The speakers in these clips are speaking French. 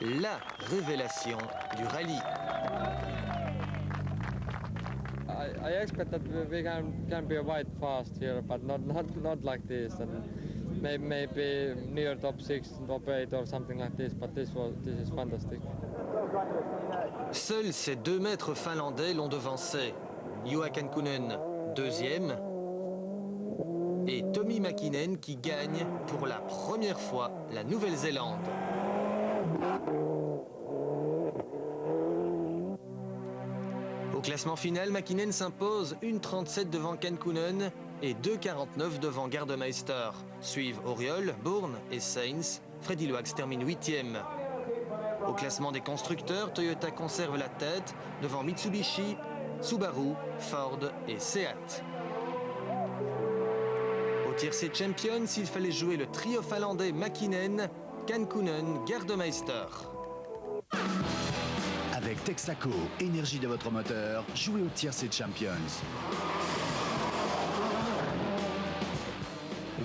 La révélation du rallye. I expect that we can be quite fast here, but not like this. And maybe near top 6, top 8 or something like this. But this is fantastic. Seuls ces 2 maîtres finlandais l'ont devancé. Juha Kankkunen, deuxième, et Tommi Mäkinen qui gagne pour la première fois la Nouvelle-Zélande. Au classement final, Mäkinen s'impose 1,37 devant Kankkunen et 2,49 devant Gardemeister. Suivent Auriol, Bourne et Sainz. Freddie Loax termine 8e. Au classement des constructeurs, Toyota conserve la tête devant Mitsubishi, Subaru, Ford et Seat. Au tiercé Champions, il fallait jouer le trio finlandais Mäkinen, Kankkunen, Gardemeister. Avec Texaco, énergie de votre moteur, jouez au tiercé Champions.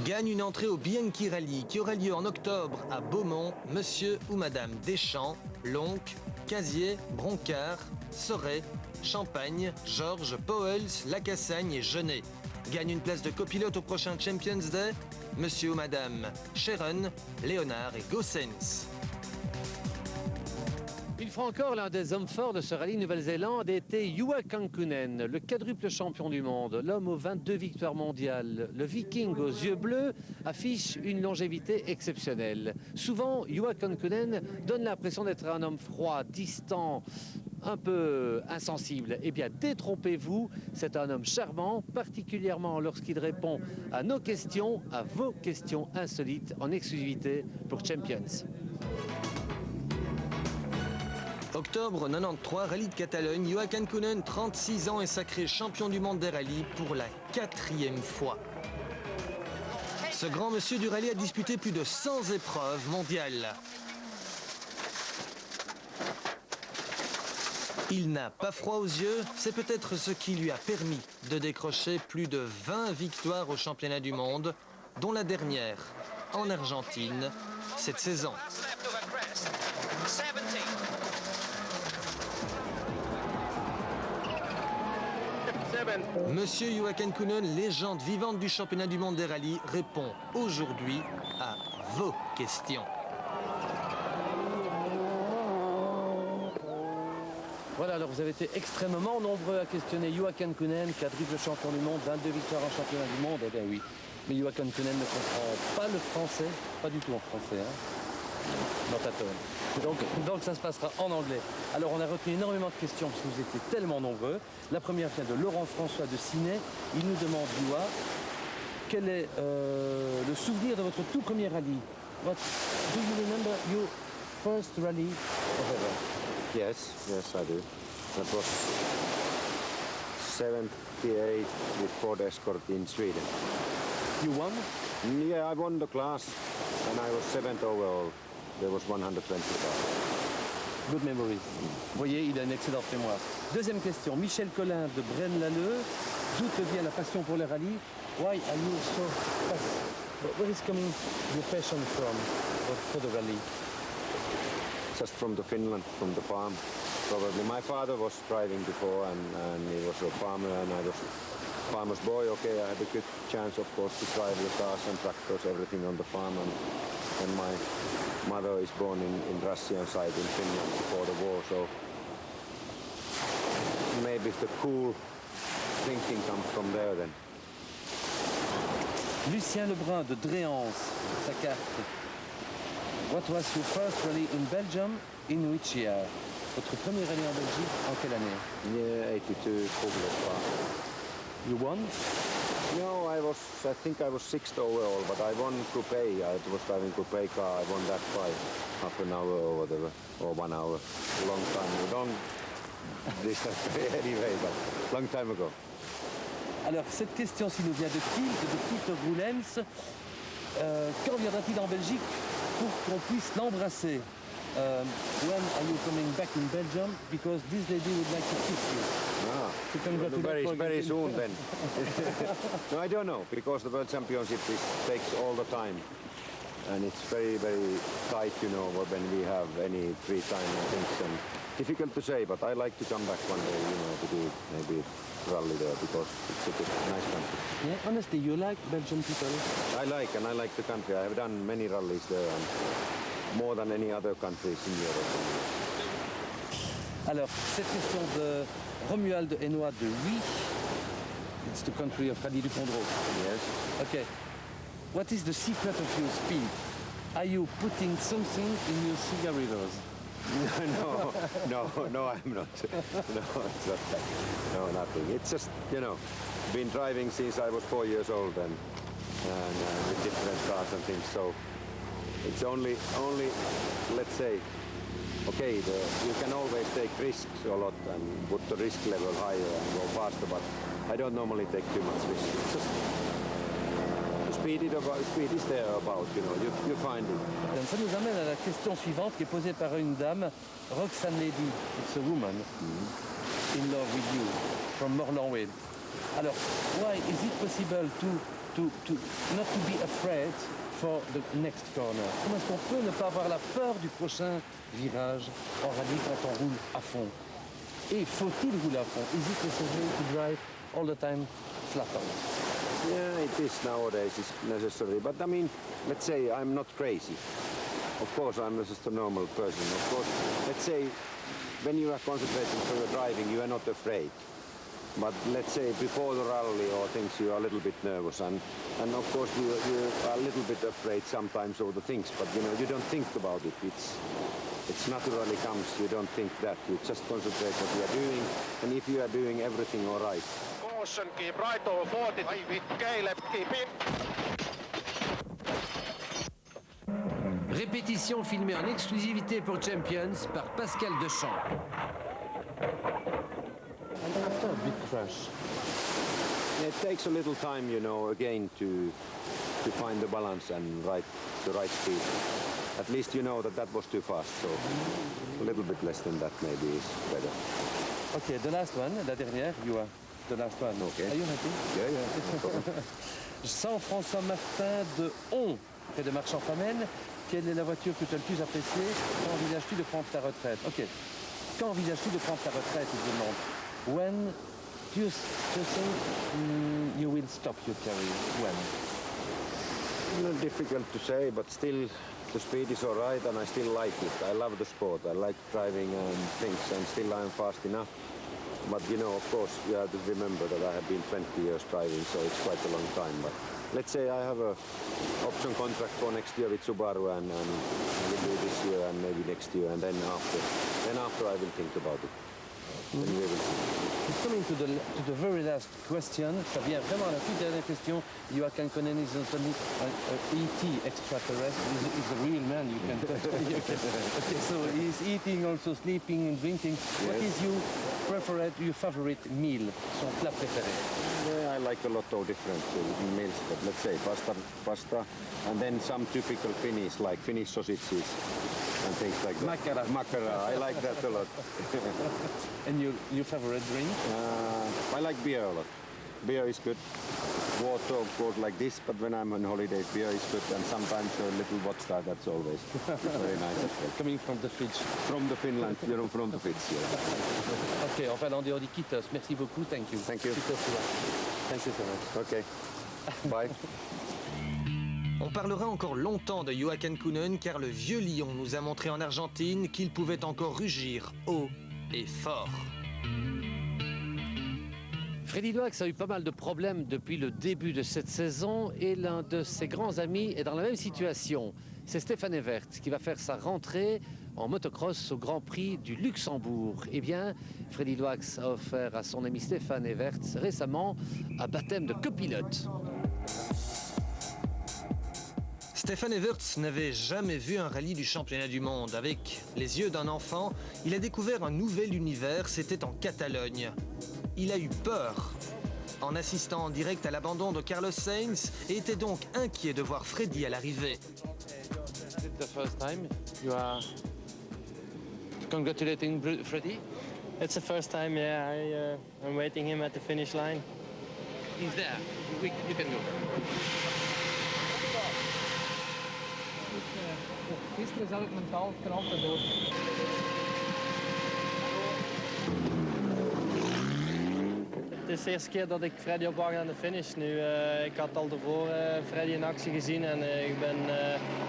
Gagne une entrée au Bianchi Rally qui aura lieu en octobre à Beaumont, monsieur ou madame Deschamps, Lonck, Casier, Broncard, Soret, Champagne, Georges, Pauwels, Lacassagne et Genet. Gagne une place de copilote au prochain Champions Day, monsieur ou madame Sharon, Léonard et Gossens. Une fois encore, l'un des hommes forts de ce rallye Nouvelle-Zélande était Juha Kankkunen, le quadruple champion du monde, l'homme aux 22 victoires mondiales. Le Viking aux yeux bleus affiche une longévité exceptionnelle. Souvent, Juha Kankkunen donne l'impression d'être un homme froid, distant, un peu insensible. Eh bien, détrompez-vous, c'est un homme charmant, particulièrement lorsqu'il répond à nos questions, à vos questions insolites en exclusivité pour Champions. Octobre 93, rallye de Catalogne, Juha Kankkunen, 36 ans, est sacré champion du monde des rallyes pour la 4e fois. Ce grand monsieur du rallye a disputé plus de 100 épreuves mondiales. Il n'a pas froid aux yeux, c'est peut-être ce qui lui a permis de décrocher plus de 20 victoires au championnat du monde, dont la dernière en Argentine cette saison. Monsieur Juha Kankkunen, légende vivante du championnat du monde des rallyes, répond aujourd'hui à vos questions. Voilà, alors vous avez été extrêmement nombreux à questionner Juha Kankkunen, quadruple champion du monde, 22 victoires en championnat du monde. Eh bien oui, mais Juha Kankkunen ne comprend pas le français, pas du tout en français, hein, dans ta tonne. Donc ça se passera en anglais. Alors on a retenu énormément de questions parce que vous étiez tellement nombreux. La première vient de Laurent François de Ciney. Il nous demande, Juha, quel est le souvenir de votre tout premier rallye? What do you remember your first rally ever? Yes, I do. That was 78 with Ford Escort in Sweden. You won? Yeah, I won the class and I was 7th overall. There was 120 cars. Good memories. Vous voyez, il a une excellente mémoire. Deuxième question, Michel Collin de Braine-l'Alleud. D'où te vient la passion pour le rallye? Why are you so passionate? Where is coming your passion from for the rally? Just from the Finland, from the farm. Probably my father was driving before and he was a farmer and I was a farmer's boy. Okay, I had a good chance, of course, to drive the cars and tractors, everything on the farm. And my mother is born in Russian side in Finland before the war, so maybe the cool thinking comes from there then. Lucien Lebrun de Dréance, sa carte. What was your first rally in Belgium? In which year? Votre premier rallye en Belgique, en quelle année? Yeah, 82 Koblenz. You won? No, I think I was 6th overall, but I won Group A. I was driving Group A car. I won that by half an hour or whatever, or 1 hour. Long time, long distance anyway, but long time ago. Alors, cette question-ci nous vient de Tilt, de Peter Roulens. Quand viendra-t-il en Belgique pour qu'on puisse l'embrasser? When are you coming back in Belgium? Because this lady would like to kiss you. Ah, To congratulate very soon then. No, I don't know, because the World Championship takes all the time. and it's very, very tight, you know, when we have any free time and things. And difficult to say, but I like to come back one day, you know, to do maybe rally there because it's a good, nice country. Yeah, honestly, you like Belgian people? I like the country. I have done many rallies there, and more than any other countries in Europe. Alors, cette question de Romuald Hénois de Oui, it's the country of Rally du Condro. Yes. Okay. What is the secret of your speed? Are you putting something in your cigarillos? No, I'm not. No, it's not that. No, nothing. It's just, you know, been driving since I was 4 years old and with different cars and things. So it's only let's say, okay, you can always take risks a lot and put the risk level higher and go faster, but I don't normally take too much risk. It's just speed is there about, you know, you find it. Donc, ça nous amène à la question suivante qui est posée par une dame, Roxane Lady. It's a woman in love with you from Morlanway. Alors, why is it possible to not to be afraid for the next corner? Comment est-ce qu'on peut ne pas avoir la peur du prochain virage en rallye quand on roule à fond? Et faut-il rouler à fond? Is it necessary to drive all the time flat out? Yeah, it is nowadays, it's necessary. But I mean, let's say I'm not crazy. Of course, I'm just a normal person. Of course, let's say when you are concentrating on your driving, you are not afraid. But let's say before the rally or things, you are a little bit nervous. And of course, you are a little bit afraid sometimes of the things. But, you know, you don't think about it. It's naturally comes. You don't think that. You just concentrate what you are doing. And if you are doing everything all right. Caution, keep right over 40. Caleb, keep in. Répétition filmée en exclusivité pour Champions par Pascal Deschamps. And after a big crash, It takes a little time, you know, again to find the balance and the right speed. At least you know that was too fast, so a little bit less than that maybe is better. okay, the last one, la dernière, you are the last one. Okay. Are you happy? Yeah, no problem. Jean-François Martin de Hon, près de Marchand-Famenne. Quelle est la voiture que tu as le plus appréciée? Quand envisages-tu de prendre ta retraite? Ok. Quand envisages-tu de prendre ta retraite, il demande. When do you think you will stop your career? When? Difficult to say, but still the speed is all right and I still like it. I love the sport. I like driving and things, and still I'm fast enough. But, you know, of course, you have to remember that I have been 20 years driving, so it's quite a long time. But let's say I have a option contract for next year with Subaru, and I will do this year and maybe next year, and then after I will think about it. Then we will see. It's coming to the very last question. Ça vient vraiment à la toute dernière question. Joachim Konen is not only an ET extraterrestre, he's a real man. You can touch. Okay, so he's eating, also sleeping and drinking. Yes. What is your favorite meal? Son plat préféré? Yeah, I like a lot of different meals, but let's say pasta, and then some typical Finnish, like Finnish sausages and things like that. Makara. Makara, I like that a lot. And your favorite drink? I like beer a lot. Beer is good. Water, of course, like this, but when I'm on holidays, beer is good, and sometimes a little vodka, that's always very nice as well. Coming from the fridge. From the Finland, you know, from the Fitz, yeah. Ok, en finlandais on dit kiitos. Merci beaucoup, thank you. Thank you. Kiitos. Thank you so much. Okay, bye. On parlera encore longtemps de Joachim Kühnen car le vieux lion nous a montré en Argentine qu'il pouvait encore rugir haut et fort. Freddy Loax a eu pas mal de problèmes depuis le début de cette saison et l'un de ses grands amis est dans la même situation. C'est Stefan Evert qui va faire sa rentrée en motocross au Grand Prix du Luxembourg. Eh bien, Freddy Loax a offert à son ami Stefan Evert récemment un baptême de copilote. Stefan Everts n'avait jamais vu un rallye du championnat du monde. Avec les yeux d'un enfant, il a découvert un nouvel univers, c'était en Catalogne. Il a eu peur en assistant en direct à l'abandon de Carlos Sainz et était donc inquiet de voir Freddy à l'arrivée. It's the first time you are congratulating Freddy? It's the first time, yeah. I'm waiting him at the finish line. He's there. You can go. is altijd mentaal knap te doen. Het is de eerste keer dat ik Freddy opwacht aan de finish nu. Ik had al tevoren Freddy in actie gezien en ik ben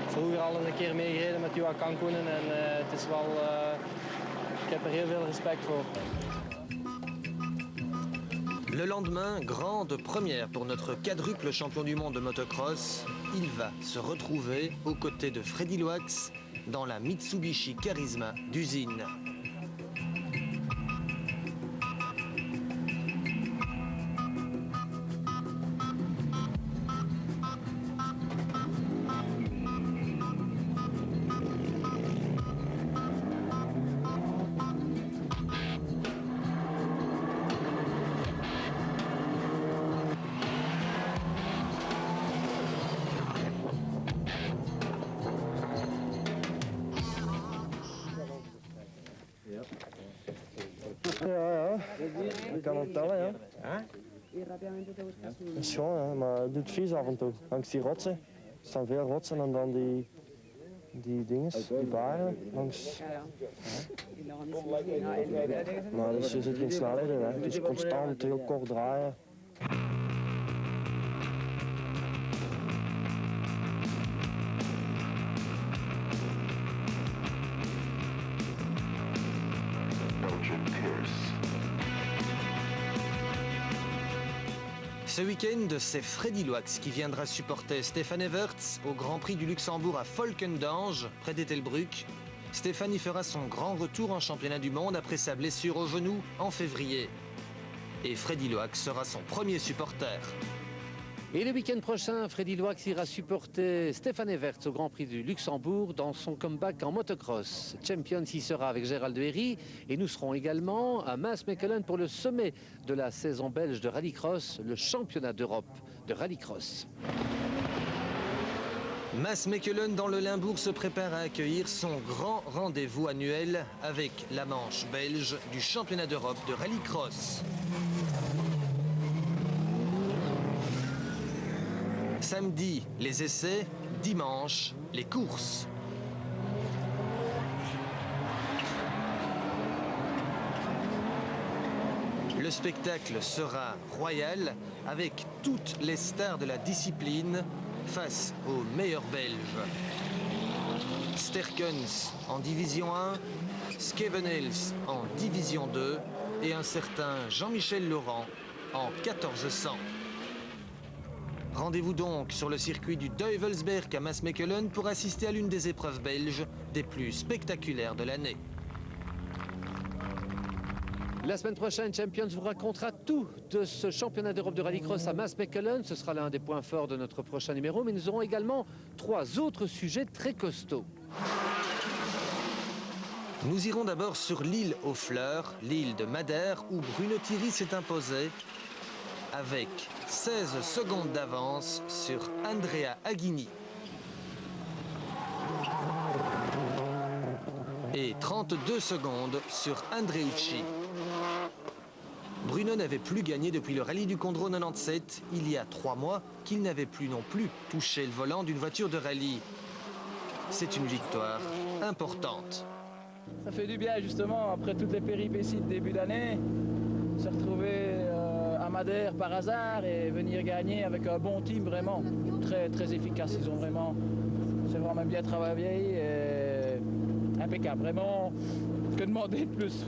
vroeger al eens een keer meegereden met Juha Kankkunen en het is wel, ik heb er heel veel respect voor. Le lendemain, grande première pour notre quadruple champion du monde de motocross. Il va se retrouver aux côtés de Freddy Loax dans la Mitsubishi Charisma d'usine. Ja, dat kan het tellen, ja. Dat is schoon, hè, maar het doet vies af en toe. Langs die rotsen. Er staan veel rotsen en dan die dinges, die baren langs. Maar dus er zit geen snelheid in, hè. Het is constant heel kort draaien. Ce week-end, c'est Freddy Loax qui viendra supporter Stefan Everts au Grand Prix du Luxembourg à Volkendange, près d'Ettelbruck. Stefan y fera son grand retour en championnat du monde après sa blessure au genou en février. Et Freddy Loax sera son premier supporter. Et le week-end prochain, Freddy Loax ira supporter Stefan Everts au Grand Prix du Luxembourg dans son comeback en motocross. Champions y sera avec Gérald de Herry et nous serons également à Maasmechelen pour le sommet de la saison belge de rallycross, le championnat d'Europe de rallycross. Maasmechelen dans le Limbourg se prépare à accueillir son grand rendez-vous annuel avec la manche belge du championnat d'Europe de rallycross. Samedi, les essais, dimanche, les courses. Le spectacle sera royal avec toutes les stars de la discipline face aux meilleurs Belges. Sterckens en division 1, Skevenels en division 2 et un certain Jean-Michel Laurent en 1400. Rendez-vous donc sur le circuit du Duivelsberg à Maasmechelen pour assister à l'une des épreuves belges des plus spectaculaires de l'année. La semaine prochaine, Champions vous racontera tout de ce championnat d'Europe de rallycross à Maasmechelen. Ce sera l'un des points forts de notre prochain numéro, mais nous aurons également 3 autres sujets très costauds. Nous irons d'abord sur l'île aux fleurs, l'île de Madère, où Bruno Thierry s'est imposé avec 16 secondes d'avance sur Andrea Aghini et 32 secondes sur Andreucci. Bruno n'avait plus gagné depuis le rallye du Condro 97, il y a 3 mois, qu'il n'avait plus non plus touché le volant d'une voiture de rallye. C'est une victoire importante. Ça fait du bien justement, après toutes les péripéties de début d'année, se retrouver à Madère par hasard et venir gagner avec un bon team vraiment, très, très efficace. Ils ont vraiment, c'est vraiment bien travaillé et impeccable. Vraiment, que demander de plus?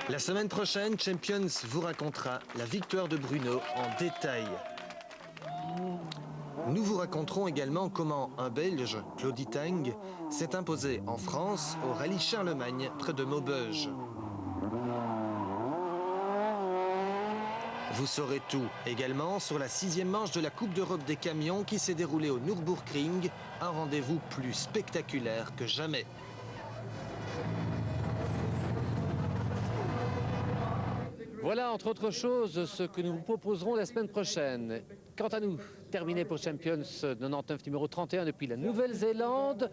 La semaine prochaine, Champions vous racontera la victoire de Bruno en détail. Nous vous raconterons également comment un Belge, Claudie Tang, s'est imposé en France au rallye Charlemagne près de Maubeuge. Vous saurez tout également sur la 6e manche de la Coupe d'Europe des camions qui s'est déroulée au Nürburgring, un rendez-vous plus spectaculaire que jamais. Voilà, entre autres choses, ce que nous vous proposerons la semaine prochaine. Quant à nous, terminé pour Champions 99 numéro 31 depuis la Nouvelle-Zélande.